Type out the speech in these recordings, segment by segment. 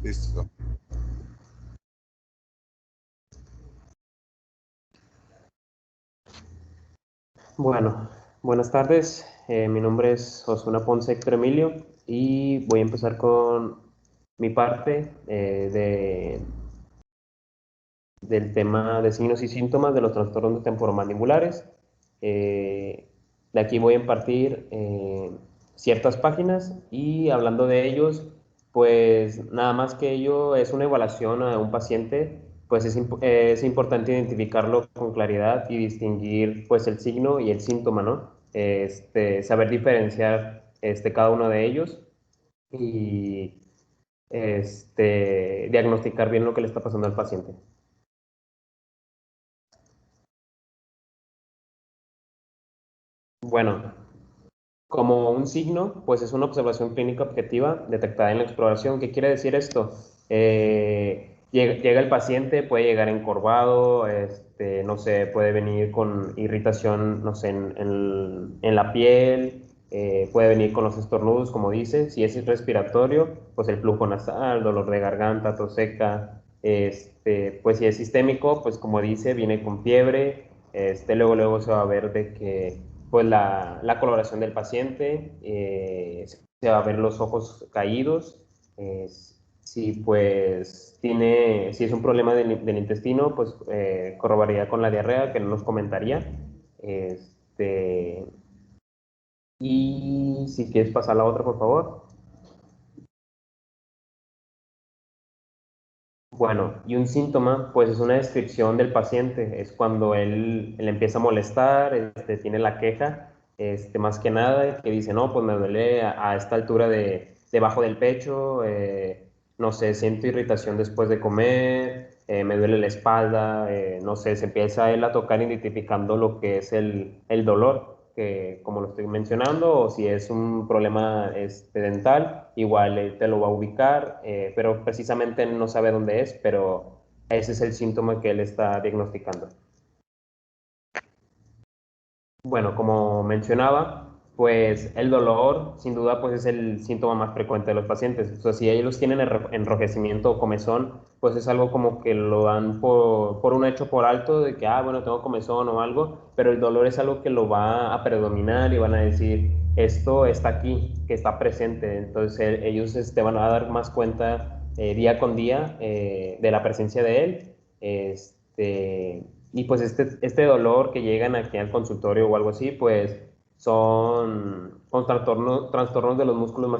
Listo. Bueno, buenas tardes. Mi nombre es Osuna Ponce Héctor Emilio y voy a empezar con mi parte del tema de signos y síntomas de los trastornos temporomandibulares. De aquí voy a impartir ciertas páginas y hablando de ellos, pues nada más que ello es una evaluación a un paciente, pues es importante identificarlo con claridad y distinguir pues el signo y el síntoma, ¿no? Saber diferenciar cada uno de ellos y diagnosticar bien lo que le está pasando al paciente. Bueno, como un signo, pues es una observación clínica objetiva detectada en la exploración. ¿Qué quiere decir esto? Llega el paciente, puede llegar encorvado, no sé, puede venir con irritación, no sé, en la piel, puede venir con los estornudos, como dice. Si es respiratorio, pues el flujo nasal, dolor de garganta, tos seca. Pues si es sistémico, pues como dice, viene con fiebre. Luego se va a ver de que pues la coloración del paciente, se va a ver los ojos caídos, si pues si es un problema del intestino, pues corroboraría con la diarrea, que no nos comentaría, este, y si quieres pasar a la otra, por favor. Bueno, y un síntoma, pues es una descripción del paciente, es cuando él empieza a molestar, tiene la queja, más que nada, que dice, no, pues me duele a esta altura debajo del pecho, no sé, siento irritación después de comer, me duele la espalda, no sé, se empieza él a tocar identificando lo que es el dolor, que como lo estoy mencionando, o si es un problema dental, igual él te lo va a ubicar, pero precisamente él no sabe dónde es, pero ese es el síntoma que él está diagnosticando. Bueno, como mencionaba, pues el dolor, sin duda, pues es el síntoma más frecuente de los pacientes. O sea, si ellos tienen enrojecimiento o comezón, pues es algo como que lo dan por un hecho por alto de que, bueno, tengo comezón o algo, pero el dolor es algo que lo va a predominar y van a decir, esto está aquí, que está presente. Entonces ellos van a dar más cuenta día con día de la presencia de él. Y pues este dolor que llegan aquí al consultorio o algo así, pues son trastornos de los músculos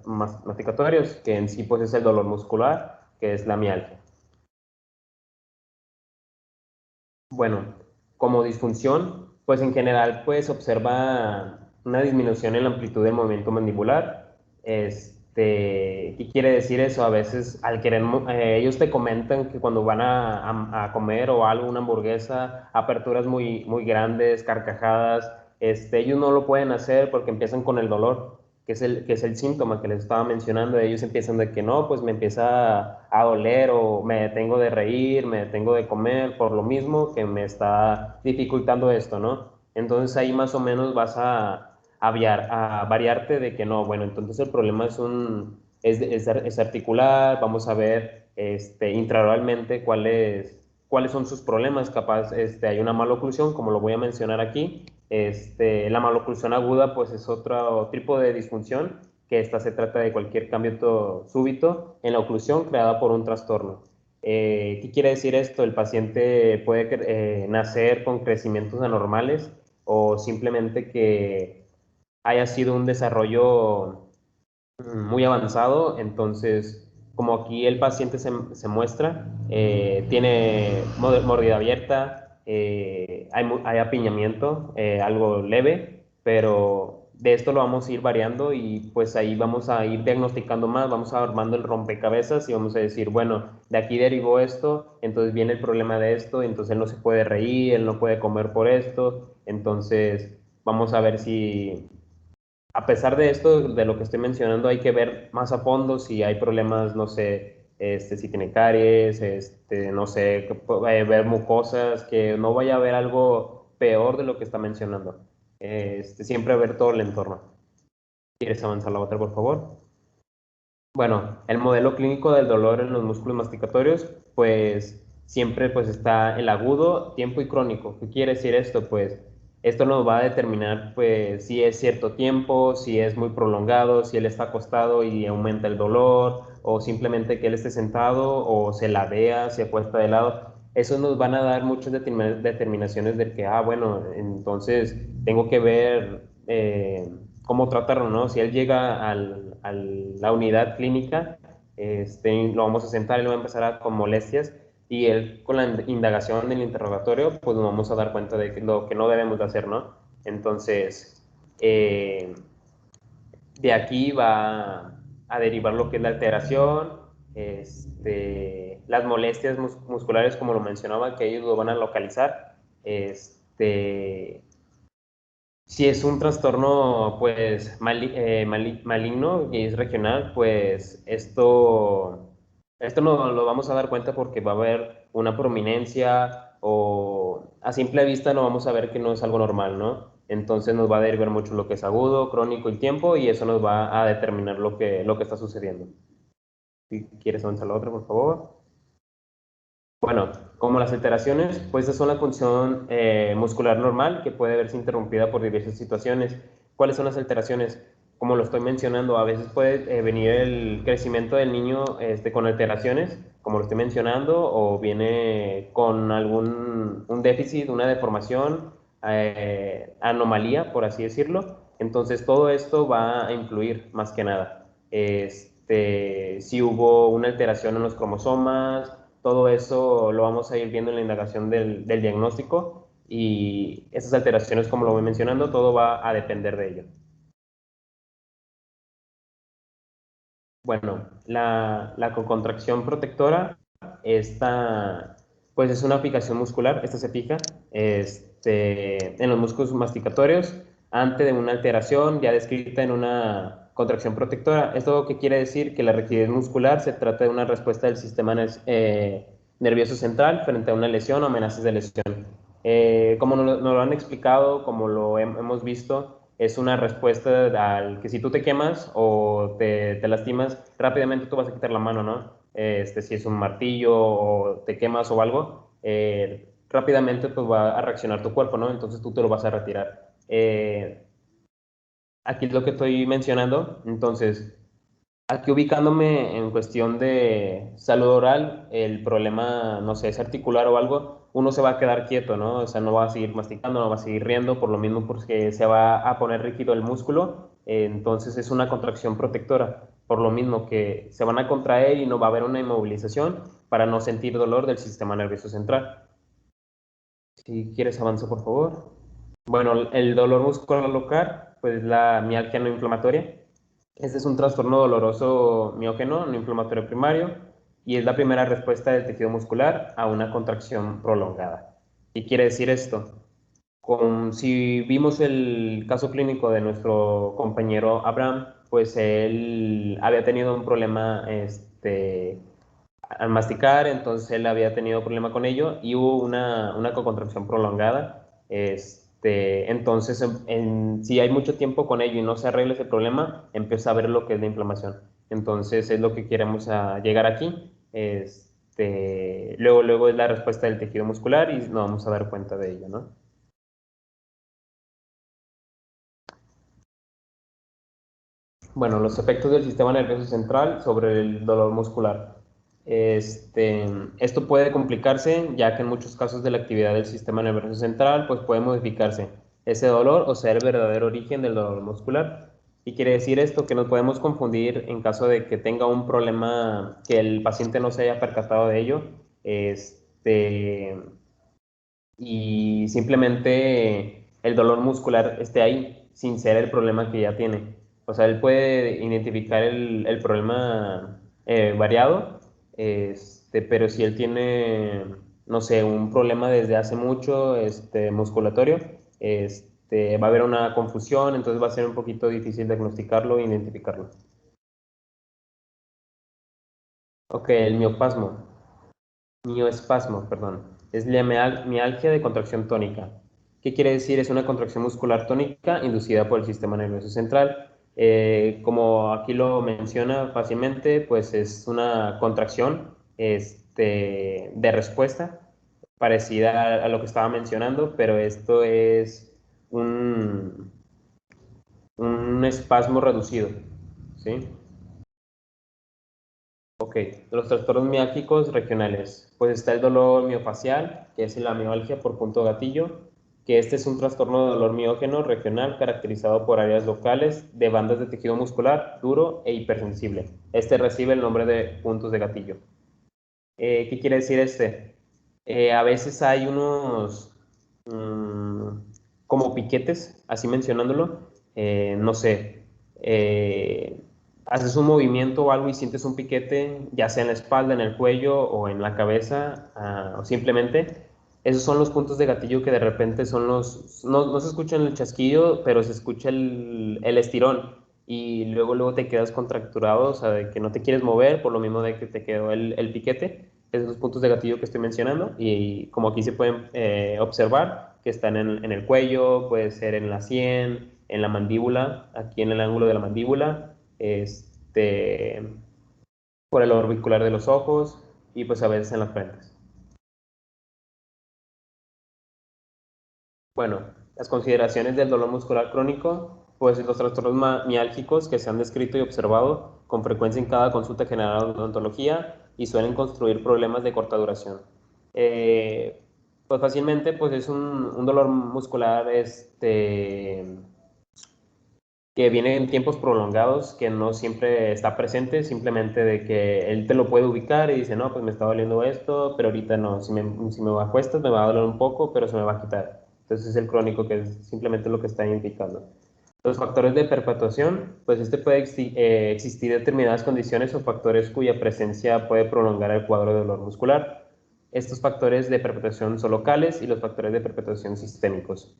masticatorios, que en sí pues es el dolor muscular, que es la mialgia. Bueno, como disfunción, pues en general pues observa una disminución en la amplitud del movimiento mandibular. ¿Qué quiere decir eso? A veces ellos te comentan que cuando van a comer o algo, una hamburguesa, aperturas muy, muy grandes, carcajadas, ellos no lo pueden hacer porque empiezan con el dolor, que es el síntoma que les estaba mencionando. Ellos empiezan de que no, pues me empieza a doler o me detengo de reír, me detengo de comer por lo mismo que me está dificultando esto, ¿no? Entonces ahí más o menos vas a variarte de que no, bueno, entonces el problema es articular, vamos a ver intraoralmente cuáles son sus problemas. Capaz hay una maloclusión, como lo voy a mencionar aquí. La maloclusión aguda pues es otro tipo de disfunción, que esta se trata de cualquier cambio súbito en la oclusión creada por un trastorno. ¿Qué quiere decir esto? El paciente puede nacer con crecimientos anormales o simplemente que haya sido un desarrollo muy avanzado. Entonces, como aquí el paciente se muestra, tiene mordida abierta, hay apiñamiento, algo leve, pero de esto lo vamos a ir variando y pues ahí vamos a ir diagnosticando más, vamos armando el rompecabezas y vamos a decir, bueno, de aquí derivó esto, entonces viene el problema de esto, entonces él no se puede reír, él no puede comer por esto, entonces vamos a ver si a pesar de esto, de lo que estoy mencionando, hay que ver más a fondo si hay problemas, no sé, si tiene caries, no sé, ver mucosas, que no vaya a haber algo peor de lo que está mencionando. Siempre ver todo el entorno. ¿Quieres avanzar la otra, por favor? Bueno, el modelo clínico del dolor en los músculos masticatorios, pues siempre pues está el agudo, tiempo y crónico. ¿Qué quiere decir esto? Pues esto nos va a determinar pues si es cierto tiempo, si es muy prolongado, si él está acostado y aumenta el dolor, o simplemente que él esté sentado o se ladea, se acuesta de lado. Eso nos van a dar muchas determinaciones de que, bueno, entonces tengo que ver cómo tratarlo, ¿no? Si él llega a la unidad clínica, lo vamos a sentar y lo va a empezar con molestias y él con la indagación del interrogatorio, pues nos vamos a dar cuenta de lo que no debemos de hacer, ¿no? Entonces, de aquí va a derivar lo que es la alteración, las molestias musculares, como lo mencionaba, que ellos lo van a localizar, si es un trastorno pues maligno y es regional, pues esto no lo vamos a dar cuenta porque va a haber una prominencia o a simple vista no vamos a ver que no es algo normal, ¿no? Entonces nos va a derivar mucho lo que es agudo, crónico y tiempo y eso nos va a determinar lo que está sucediendo. Si quieres avanzar la otra, por favor. Bueno, como las alteraciones, pues esas son la función muscular normal que puede verse interrumpida por diversas situaciones. ¿Cuáles son las alteraciones? Como lo estoy mencionando, a veces puede venir el crecimiento del niño con alteraciones, como lo estoy mencionando, o viene con algún un déficit, una deformación, anomalía, por así decirlo. Entonces, todo esto va a influir más que nada. Si hubo una alteración en los cromosomas, todo eso lo vamos a ir viendo en la indagación del diagnóstico y esas alteraciones, como lo voy mencionando, todo va a depender de ello. Bueno, la contracción protectora, esta, pues es una fijación muscular, esta se fija en los músculos masticatorios antes de una alteración ya descrita en una contracción protectora. ¿Esto qué quiere decir? Que la rigidez muscular se trata de una respuesta del sistema nervioso central frente a una lesión o amenazas de lesión. Como nos lo han explicado, como lo hemos visto, es una respuesta al que si tú te quemas o te lastimas, rápidamente tú vas a quitar la mano, ¿no? Si es un martillo o te quemas o algo, rápidamente pues va a reaccionar tu cuerpo, ¿no? Entonces tú te lo vas a retirar. Aquí es lo que estoy mencionando, entonces aquí ubicándome en cuestión de salud oral, el problema, no sé, es articular o algo, uno se va a quedar quieto, ¿no? O sea, no va a seguir masticando, no va a seguir riendo, por lo mismo porque se va a poner rígido el músculo, entonces es una contracción protectora, por lo mismo que se van a contraer y no va a haber una inmovilización para no sentir dolor del sistema nervioso central. Si quieres avanza, por favor. Bueno, el dolor muscular local, pues la mialgia no inflamatoria. Este es un trastorno doloroso miógeno no inflamatorio primario y es la primera respuesta del tejido muscular a una contracción prolongada. ¿Qué quiere decir esto? Si vimos el caso clínico de nuestro compañero Abraham, pues él había tenido un problema al masticar, entonces él había tenido problema con ello y hubo una contracción prolongada. Entonces, si hay mucho tiempo con ello y no se arregla ese problema, empieza a ver lo que es la inflamación. Entonces, es lo que queremos llegar aquí. Luego es la respuesta del tejido muscular y nos vamos a dar cuenta de ello, ¿no? Bueno, los efectos del sistema nervioso central sobre el dolor muscular. Esto puede complicarse, ya que en muchos casos de la actividad del sistema nervioso central, pues puede modificarse ese dolor o ser el verdadero origen del dolor muscular. Y quiere decir esto que nos podemos confundir en caso de que tenga un problema que el paciente no se haya percatado de ello, y simplemente el dolor muscular esté ahí, sin ser el problema que ya tiene. O sea, él puede identificar el problema variado, pero si él tiene, no sé, un problema desde hace mucho, musculatorio, va a haber una confusión, entonces va a ser un poquito difícil diagnosticarlo e identificarlo. Ok, el mioespasmo, perdón, es la mialgia de contracción tónica. ¿Qué quiere decir? Es una contracción muscular tónica inducida por el sistema nervioso central. Como aquí lo menciona fácilmente, pues es una contracción de respuesta parecida a lo que estaba mencionando, pero esto es un, un espasmo reducido, ¿sí? Ok, los trastornos miálgicos regionales. Pues está el dolor miofacial, que es la mialgia por punto gatillo, que este es un trastorno de dolor miógeno regional caracterizado por áreas locales de bandas de tejido muscular duro e hipersensible. Este recibe el nombre de puntos de gatillo. ¿Qué quiere decir este? A veces hay unos como piquetes, así mencionándolo, no sé, haces un movimiento o algo y sientes un piquete, ya sea en la espalda, en el cuello o en la cabeza, o simplemente. Esos son los puntos de gatillo que de repente son no se escucha el chasquido, pero se escucha el estirón y luego te quedas contracturado, o sea, de que no te quieres mover por lo mismo de que te quedó el piquete, esos puntos de gatillo que estoy mencionando, y como aquí se pueden observar, que están en el cuello, puede ser en la sien, en la mandíbula, aquí en el ángulo de la mandíbula, por el orbicular de los ojos y pues a veces en las frentes. Bueno, las consideraciones del dolor muscular crónico, pues los trastornos miálgicos que se han descrito y observado con frecuencia en cada consulta general de odontología y suelen construir problemas de corta duración. Eh, pues fácilmente, pues es un dolor muscular que viene en tiempos prolongados, que no siempre está presente, simplemente de que él te lo puede ubicar y dice, no, pues me está doliendo esto, pero ahorita no, si me acuestas me va a doler un poco, pero se me va a quitar. Entonces es el crónico que es simplemente lo que está indicando. Los factores de perpetuación, pues puede existir determinadas condiciones o factores cuya presencia puede prolongar el cuadro de dolor muscular. Estos factores de perpetuación son locales y los factores de perpetuación sistémicos.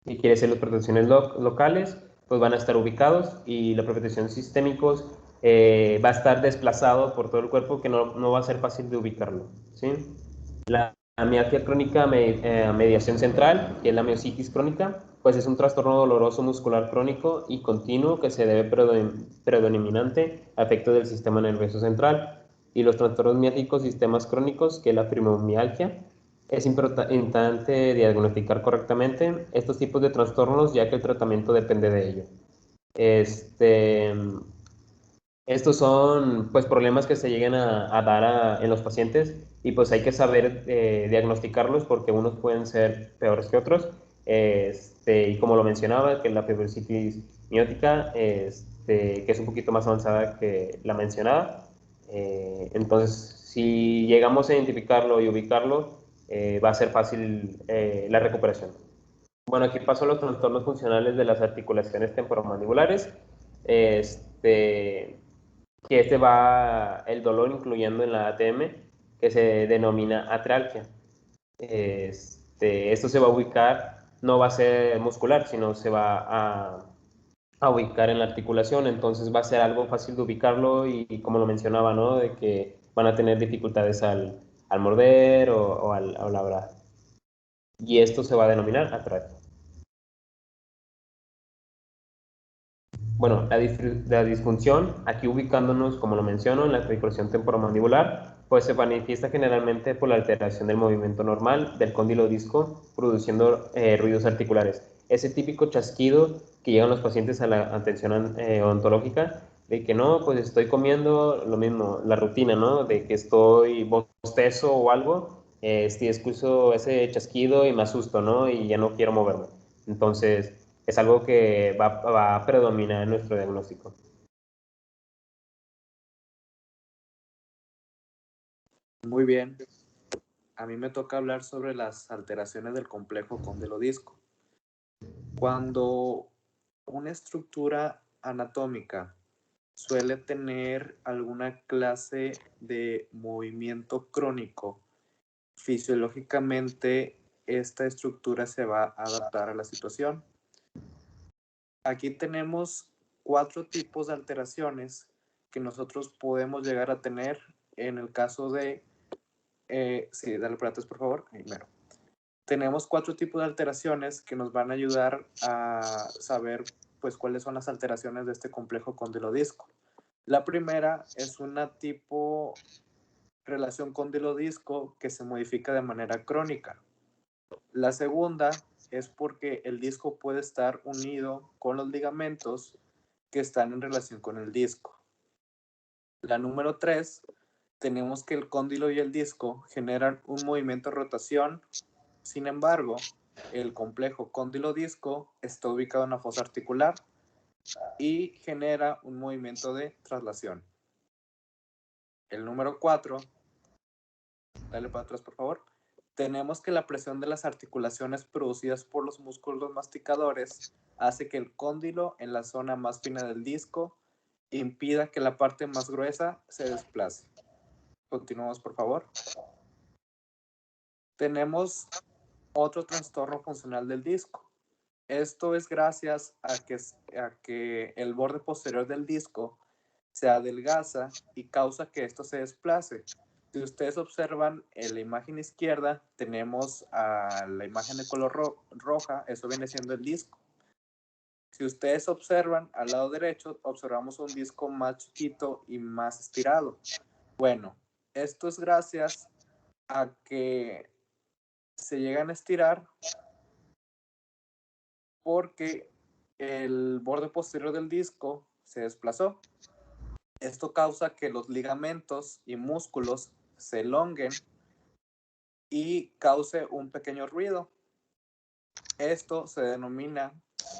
Y quiere decir las protecciones locales, pues van a estar ubicados y la protección sistémicos va a estar desplazado por todo el cuerpo que no va a ser fácil de ubicarlo, ¿sí? La mialgia crónica mediación central, que es la miositis crónica, pues es un trastorno doloroso muscular crónico y continuo que se debe predominante a efectos del sistema nervioso central. Y los trastornos miálgicos sistemas crónicos, que es la fibromialgia, es importante diagnosticar correctamente estos tipos de trastornos, ya que el tratamiento depende de ello. Este, Estos son pues problemas que se llegan a dar en los pacientes y pues hay que saber diagnosticarlos porque unos pueden ser peores que otros. Y como lo mencionaba, que la fibrositis miótica, que es un poquito más avanzada que la mencionada. Entonces, si llegamos a identificarlo y ubicarlo, va a ser fácil la recuperación. Bueno, aquí paso a los trastornos funcionales de las articulaciones temporomandibulares. Este, que va el dolor incluyendo en la ATM, que se denomina atralgia. Esto se va a ubicar, no va a ser muscular, sino se va a ubicar en la articulación, entonces va a ser algo fácil de ubicarlo y como lo mencionaba, ¿no? De que van a tener dificultades al morder o al hablar. Y esto se va a denominar atralgia. Bueno, la disfunción, aquí ubicándonos, como lo menciono, en la articulación temporomandibular, pues se manifiesta generalmente por la alteración del movimiento normal del cóndilo disco, produciendo ruidos articulares. Ese típico chasquido que llegan los pacientes a la atención odontológica, de que no, pues estoy comiendo lo mismo, la rutina, ¿no? De que estoy bostezo o algo, escucho ese chasquido y me asusto, ¿no? Y ya no quiero moverme. Entonces, es algo que va a predominar en nuestro diagnóstico. Muy bien. A mí me toca hablar sobre las alteraciones del complejo condilodisco. Cuando una estructura anatómica suele tener alguna clase de movimiento crónico, fisiológicamente esta estructura se va a adaptar a la situación. Aquí tenemos 4 tipos de alteraciones que nosotros podemos llegar a tener en el caso de... sí, dale para atrás, por favor. Primero. Tenemos 4 tipos de alteraciones que nos van a ayudar a saber pues, cuáles son las alteraciones de este complejo condilodisco. La primera es una tipo relación condilodisco que se modifica de manera crónica. La segunda es porque el disco puede estar unido con los ligamentos que están en relación con el disco. La número 3, tenemos que el cóndilo y el disco generan un movimiento de rotación. Sin embargo, el complejo cóndilo-disco está ubicado en la fosa articular y genera un movimiento de traslación. El número 4, dale para atrás por favor. Tenemos que la presión de las articulaciones producidas por los músculos masticadores hace que el cóndilo en la zona más fina del disco impida que la parte más gruesa se desplace. Continuamos, por favor. Tenemos otro trastorno funcional del disco. Esto es gracias a que el borde posterior del disco se adelgaza y causa que esto se desplace. Si ustedes observan en la imagen izquierda, tenemos a la imagen de color roja, eso viene siendo el disco. Si ustedes observan al lado derecho, observamos un disco más chiquito y más estirado. Bueno, esto es gracias a que se llegan a estirar porque el borde posterior del disco se desplazó. Esto causa que los ligamentos y músculos se elonguen y cause un pequeño ruido. Esto se denomina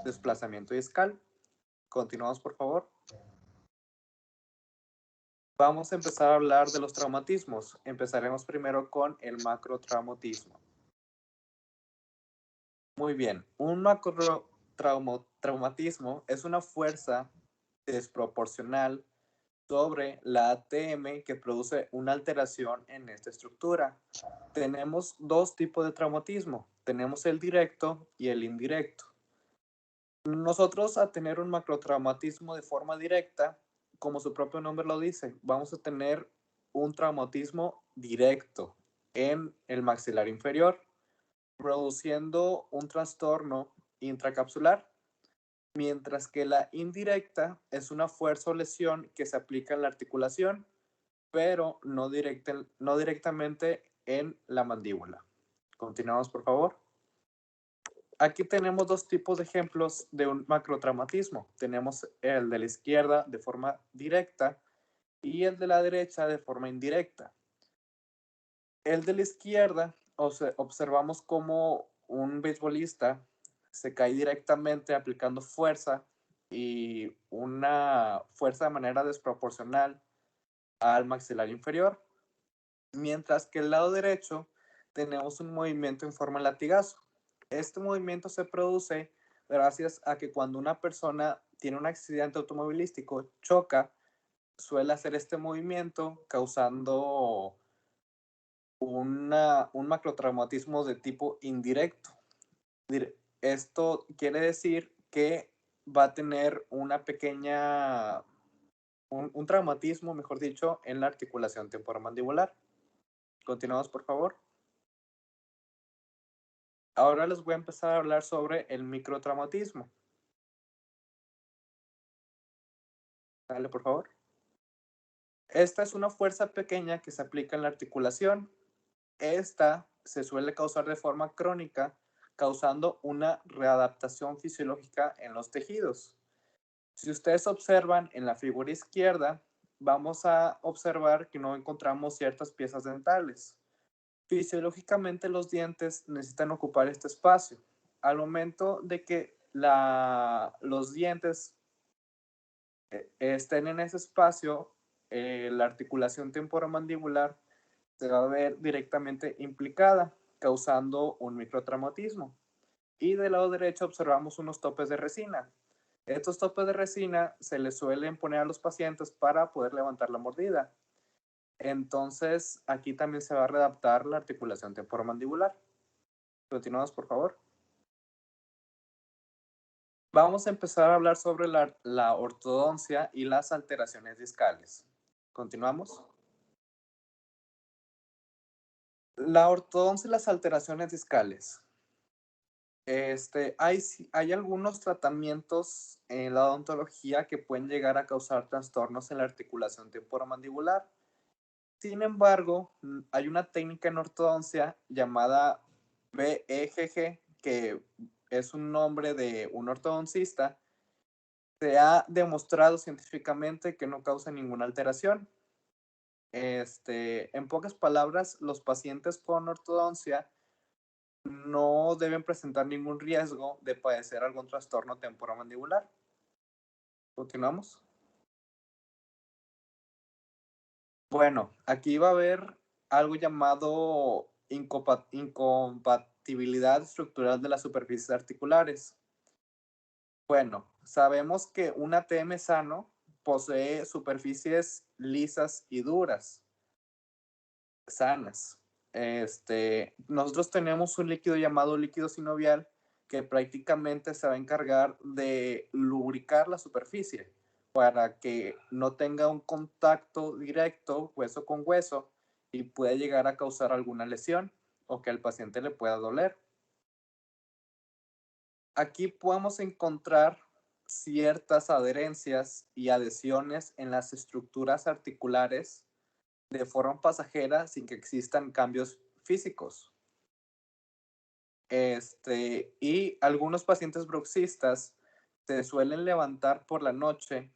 desplazamiento discal. Continuamos, por favor. Vamos a empezar a hablar de los traumatismos. Empezaremos primero con el macrotraumatismo. Muy bien, un macrotraumatismo es una fuerza desproporcional sobre la ATM que produce una alteración en esta estructura. Tenemos dos tipos de traumatismo. Tenemos el directo y el indirecto. Nosotros a tener un macrotraumatismo de forma directa, como su propio nombre lo dice, vamos a tener un traumatismo directo en el maxilar inferior, produciendo un trastorno intracapsular, mientras que la indirecta es una fuerza o lesión que se aplica en la articulación, pero no directamente en la mandíbula. Continuamos, por favor. Aquí tenemos dos tipos de ejemplos de un macrotraumatismo. Tenemos el de la izquierda de forma directa y el de la derecha de forma indirecta. El de la izquierda observamos como un beisbolista se cae directamente aplicando fuerza y una fuerza de manera desproporcional al maxilar inferior, mientras que el lado derecho tenemos un movimiento en forma de latigazo. Este movimiento se produce gracias a que cuando una persona tiene un accidente automovilístico, choca, suele hacer este movimiento causando un macrotraumatismo de tipo indirecto. Esto quiere decir que va a tener una pequeña, un traumatismo, mejor dicho, en la articulación temporomandibular. Continuamos, por favor. Ahora les voy a empezar a hablar sobre el microtraumatismo. Dale, por favor. Esta es una fuerza pequeña que se aplica en la articulación. Esta se suele causar de forma crónica, causando una readaptación fisiológica en los tejidos. Si ustedes observan en la figura izquierda, vamos a observar que no encontramos ciertas piezas dentales. Fisiológicamente los dientes necesitan ocupar este espacio. Al momento de que los dientes estén en ese espacio, la articulación temporomandibular se va a ver directamente implicada, causando un microtraumatismo. Y del lado derecho observamos unos topes de resina. Estos topes de resina se les suelen poner a los pacientes para poder levantar la mordida. Entonces, aquí también se va a readaptar la articulación temporomandibular. Continuamos, por favor. Vamos a empezar a hablar sobre la ortodoncia y las alteraciones discales. Continuamos. La ortodoncia y las alteraciones discales. Hay algunos tratamientos en la odontología que pueden llegar a causar trastornos en la articulación temporomandibular. Sin embargo, hay una técnica en ortodoncia llamada BEGG, que es un nombre de un ortodoncista. Se ha demostrado científicamente que no causa ninguna alteración. En pocas palabras, los pacientes con ortodoncia no deben presentar ningún riesgo de padecer algún trastorno temporomandibular. Continuamos. Bueno, aquí va a haber algo llamado incompatibilidad estructural de las superficies articulares. Bueno, sabemos que un ATM sano posee superficies lisas y duras, sanas. Nosotros tenemos un líquido llamado líquido sinovial que prácticamente se va a encargar de lubricar la superficie para que no tenga un contacto directo hueso con hueso y pueda llegar a causar alguna lesión o que al paciente le pueda doler. Aquí podemos encontrar ciertas adherencias y adhesiones en las estructuras articulares de forma pasajera sin que existan cambios físicos. Y algunos pacientes bruxistas se suelen levantar por la noche,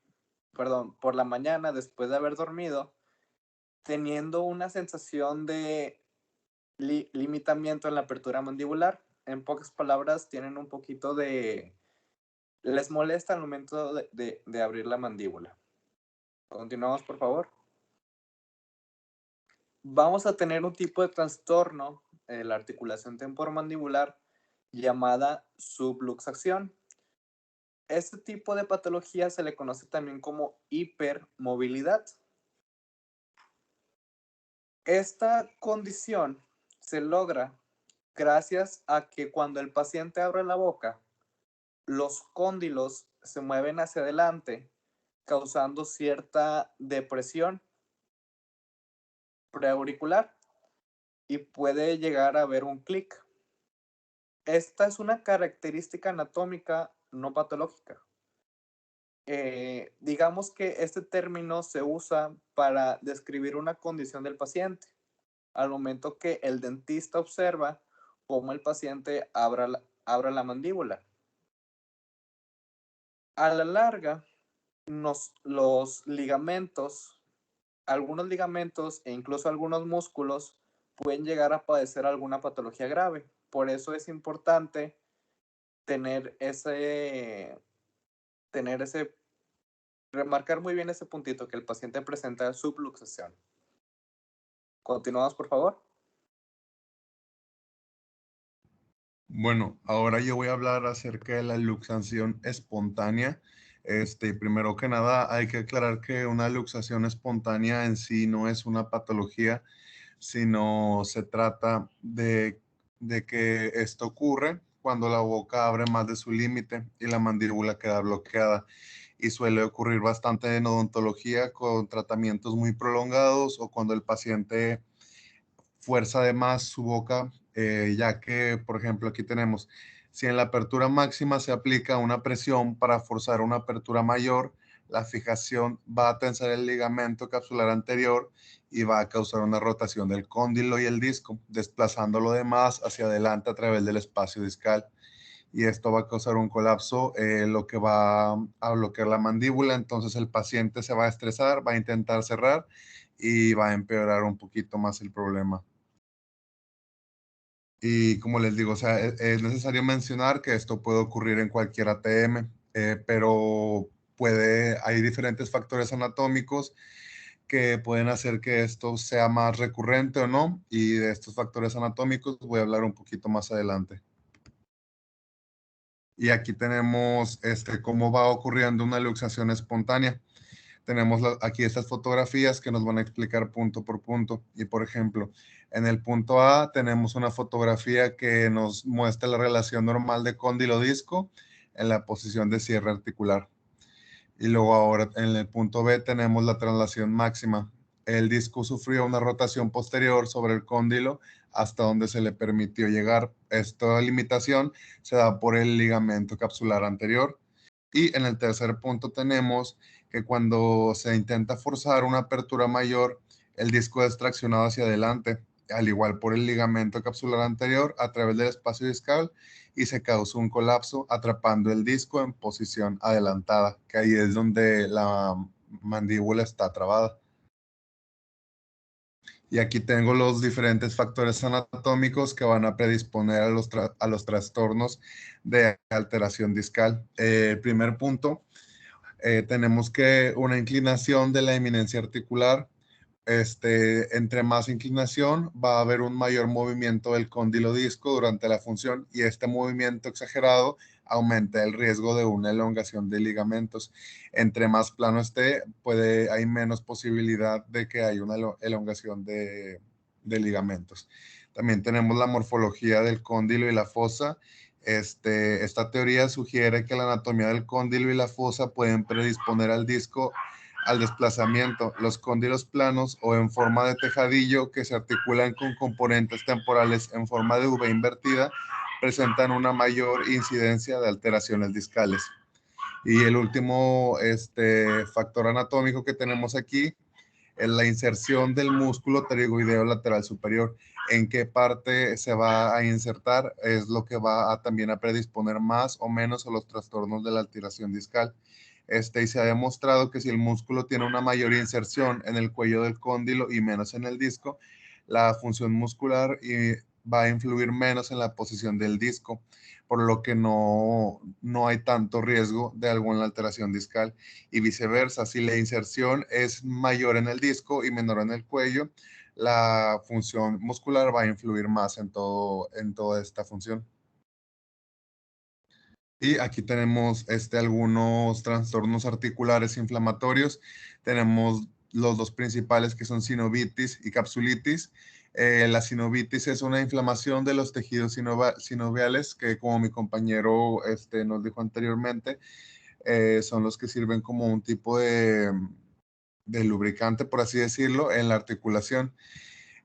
perdón, por la mañana después de haber dormido, teniendo una sensación de limitamiento en la apertura mandibular. En pocas palabras, tienen un poquito de... les molesta al momento de abrir la mandíbula. Continuamos, por favor. Vamos a tener un tipo de trastorno de la articulación temporomandibular llamada subluxación. Este tipo de patología se le conoce también como hipermovilidad. Esta condición se logra gracias a que cuando el paciente abre la boca, los cóndilos se mueven hacia adelante, causando cierta depresión preauricular y puede llegar a haber un clic. Esta es una característica anatómica no patológica. Digamos que este término se usa para describir una condición del paciente, al momento que el dentista observa cómo el paciente abra la mandíbula. A la larga, los ligamentos, algunos ligamentos e incluso algunos músculos pueden llegar a padecer alguna patología grave. Por eso es importante remarcar muy bien ese puntito, que el paciente presenta subluxación. Continuamos, por favor. Bueno, ahora yo voy a hablar acerca de la luxación espontánea. Primero que nada, hay que aclarar que una luxación espontánea en sí no es una patología, sino se trata de que esto ocurre cuando la boca abre más de su límite y la mandíbula queda bloqueada. Y suele ocurrir bastante en odontología con tratamientos muy prolongados o cuando el paciente fuerza de más su boca, ya que, por ejemplo, aquí tenemos, si en la apertura máxima se aplica una presión para forzar una apertura mayor, la fijación va a tensar el ligamento capsular anterior y va a causar una rotación del cóndilo y el disco, desplazando lo demás hacia adelante a través del espacio discal. Y esto va a causar un colapso, lo que va a bloquear la mandíbula. Entonces el paciente se va a estresar, va a intentar cerrar y va a empeorar un poquito más el problema. Y como les digo, o sea, es necesario mencionar que esto puede ocurrir en cualquier ATM, pero hay diferentes factores anatómicos que pueden hacer que esto sea más recurrente o no, y de estos factores anatómicos voy a hablar un poquito más adelante. Y aquí tenemos cómo va ocurriendo una luxación espontánea. Tenemos aquí estas fotografías que nos van a explicar punto por punto. Y por ejemplo, en el punto A tenemos una fotografía que nos muestra la relación normal de cóndilo disco en la posición de cierre articular. Y luego ahora en el punto B tenemos la traslación máxima. El disco sufrió una rotación posterior sobre el cóndilo hasta donde se le permitió llegar. Esta limitación se da por el ligamento capsular anterior. Y en el tercer punto tenemos que cuando se intenta forzar una apertura mayor, el disco es traccionado hacia adelante, al igual por el ligamento capsular anterior a través del espacio discal, y se causa un colapso atrapando el disco en posición adelantada, que ahí es donde la mandíbula está trabada. Y aquí tengo los diferentes factores anatómicos que van a predisponer a los trastornos de alteración discal. El primer punto, tenemos que una inclinación de la eminencia articular. Entre más inclinación va a haber un mayor movimiento del cóndilo disco durante la función, y este movimiento exagerado aumenta el riesgo de una elongación de ligamentos. Entre más plano esté, hay menos posibilidad de que haya una elongación de ligamentos. También tenemos la morfología del cóndilo y la fosa. Esta teoría sugiere que la anatomía del cóndilo y la fosa pueden predisponer al disco al desplazamiento. Los cóndilos planos o en forma de tejadillo que se articulan con componentes temporales en forma de V invertida presentan una mayor incidencia de alteraciones discales. Y el último factor anatómico que tenemos aquí es la inserción del músculo pterigoideo lateral superior. En qué parte se va a insertar es lo que va también a predisponer más o menos a los trastornos de la alteración discal. Y se ha demostrado que si el músculo tiene una mayor inserción en el cuello del cóndilo y menos en el disco, la función muscular va a influir menos en la posición del disco, por lo que no hay tanto riesgo de alguna alteración discal. Y viceversa, si la inserción es mayor en el disco y menor en el cuello, la función muscular va a influir más en toda esta función. Y aquí tenemos algunos trastornos articulares inflamatorios. Tenemos los dos principales, que son sinovitis y capsulitis. La sinovitis es una inflamación de los tejidos sinoviales que, como mi compañero nos dijo anteriormente, son los que sirven como un tipo de lubricante, por así decirlo, en la articulación.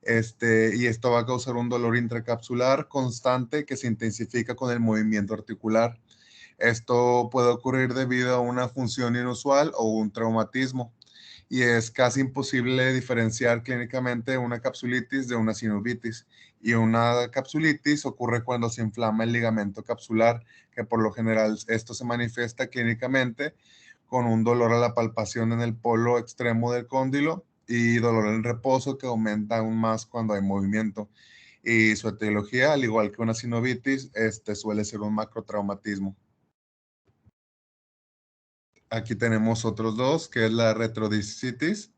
Y esto va a causar un dolor intracapsular constante que se intensifica con el movimiento articular. Esto puede ocurrir debido a una función inusual o un traumatismo, y es casi imposible diferenciar clínicamente una capsulitis de una sinovitis. Y una capsulitis ocurre cuando se inflama el ligamento capsular, que por lo general esto se manifiesta clínicamente con un dolor a la palpación en el polo extremo del cóndilo y dolor en reposo que aumenta aún más cuando hay movimiento. Y su etiología, al igual que una sinovitis, suele ser un macrotraumatismo. Aquí tenemos otros dos, que es la retrodisquitis.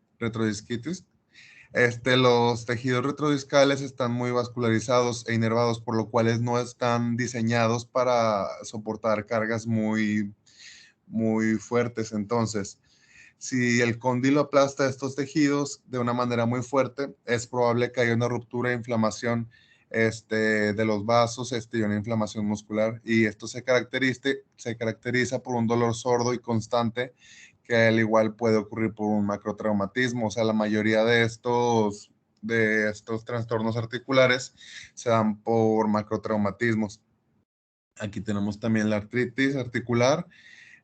Los tejidos retrodiscales están muy vascularizados e inervados, por lo cual no están diseñados para soportar cargas muy, muy fuertes. Entonces, si el cóndilo aplasta estos tejidos de una manera muy fuerte, es probable que haya una ruptura e inflamación de los vasos y una inflamación muscular. Y esto se caracteriza por un dolor sordo y constante, que al igual puede ocurrir por un macrotraumatismo. O sea, la mayoría de estos trastornos articulares se dan por macrotraumatismos. Aquí tenemos también la artritis articular.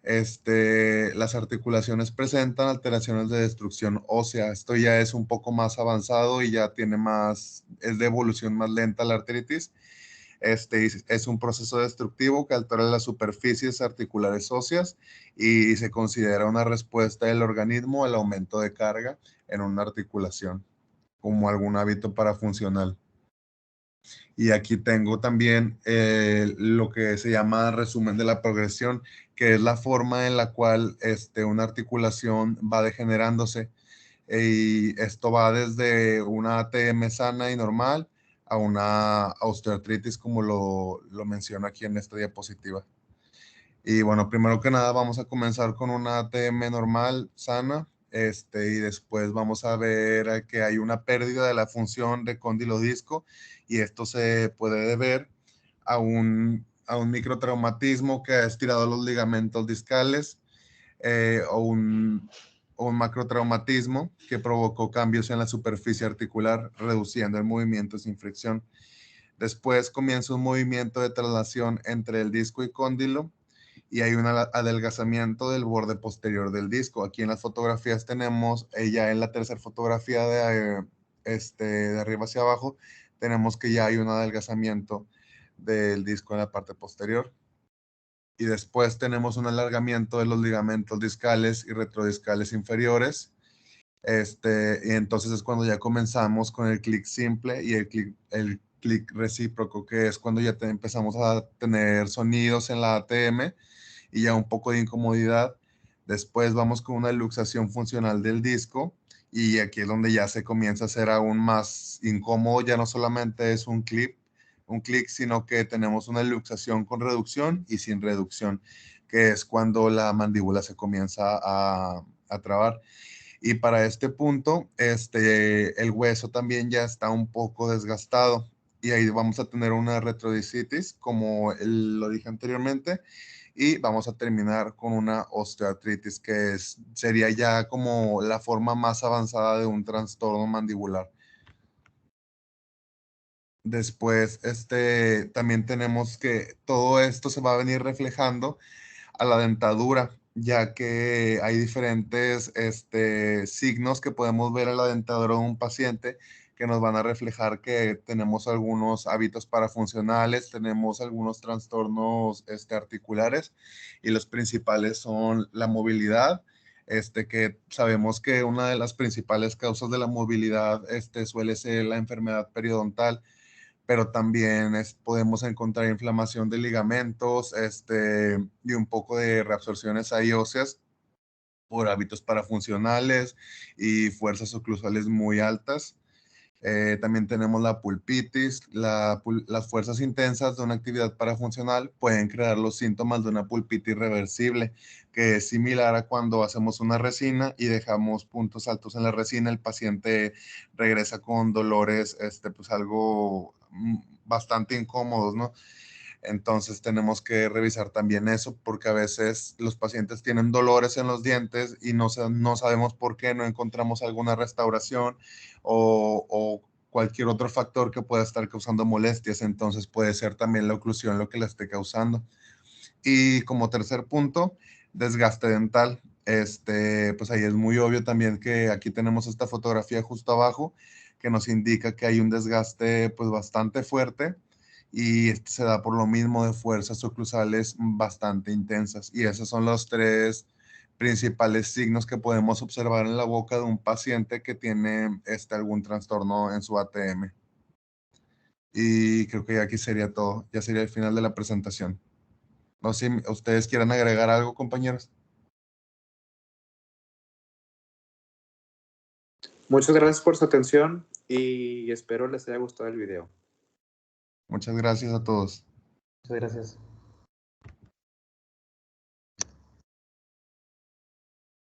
Las articulaciones presentan alteraciones de destrucción ósea. Esto ya es un poco más avanzado y ya es de evolución más lenta la artritis. Es un proceso destructivo que altera las superficies articulares óseas y se considera una respuesta del organismo al aumento de carga en una articulación, como algún hábito parafuncional. Y aquí tengo también lo que se llama resumen de la progresión, que es la forma en la cual una articulación va degenerándose. Y esto va desde una ATM sana y normal a una osteoartritis, como lo menciono aquí en esta diapositiva. Y bueno, primero que nada vamos a comenzar con una ATM normal, sana, y después vamos a ver que hay una pérdida de la función de cóndilo disco, y esto se puede deber a un microtraumatismo que ha estirado los ligamentos discales, o un o un macrotraumatismo que provocó cambios en la superficie articular, reduciendo el movimiento sin fricción. Después comienza un movimiento de traslación entre el disco y cóndilo y hay un adelgazamiento del borde posterior del disco. Aquí en las fotografías tenemos, ya en la tercera fotografía de arriba hacia abajo, tenemos que ya hay un adelgazamiento del disco en la parte posterior. Y después tenemos un alargamiento de los ligamentos discales y retrodiscales inferiores. Y entonces es cuando ya comenzamos con el clic simple y el clic recíproco, que es cuando ya empezamos a tener sonidos en la ATM y ya un poco de incomodidad. Después vamos con una luxación funcional del disco y aquí es donde ya se comienza a ser aún más incómodo. Ya no solamente es un clic, sino que tenemos una luxación con reducción y sin reducción, que es cuando la mandíbula se comienza a trabar. Y para este punto, el hueso también ya está un poco desgastado y ahí vamos a tener una retrodicitis, como lo dije anteriormente, y vamos a terminar con una osteoartritis, que sería ya como la forma más avanzada de un trastorno mandibular. Después, también tenemos que todo esto se va a venir reflejando a la dentadura, ya que hay diferentes signos que podemos ver en la dentadura de un paciente que nos van a reflejar que tenemos algunos hábitos parafuncionales, tenemos algunos trastornos articulares y los principales son la movilidad, que sabemos que una de las principales causas de la movilidad suele ser la enfermedad periodontal, pero también podemos encontrar inflamación de ligamentos y un poco de reabsorciones ahí óseas por hábitos parafuncionales y fuerzas oclusales muy altas. También tenemos la pulpitis. Las fuerzas intensas de una actividad parafuncional pueden crear los síntomas de una pulpitis reversible, que es similar a cuando hacemos una resina y dejamos puntos altos en la resina. El paciente regresa con dolores, pues algo bastante incómodos, ¿no? Entonces tenemos que revisar también eso, porque a veces los pacientes tienen dolores en los dientes y no sabemos por qué, no encontramos alguna restauración o cualquier otro factor que pueda estar causando molestias. Entonces puede ser también la oclusión lo que la esté causando. Y como tercer punto, desgaste dental. Pues ahí es muy obvio también que aquí tenemos esta fotografía justo abajo que nos indica que hay un desgaste pues bastante fuerte y se da por lo mismo de fuerzas oclusales bastante intensas. Y esos son los tres principales signos que podemos observar en la boca de un paciente que tiene algún trastorno en su ATM. Y creo que aquí sería todo. Ya sería el final de la presentación. No sé si ustedes quieran agregar algo, compañeros. Muchas gracias por su atención y espero les haya gustado el video. Muchas gracias a todos. Muchas gracias.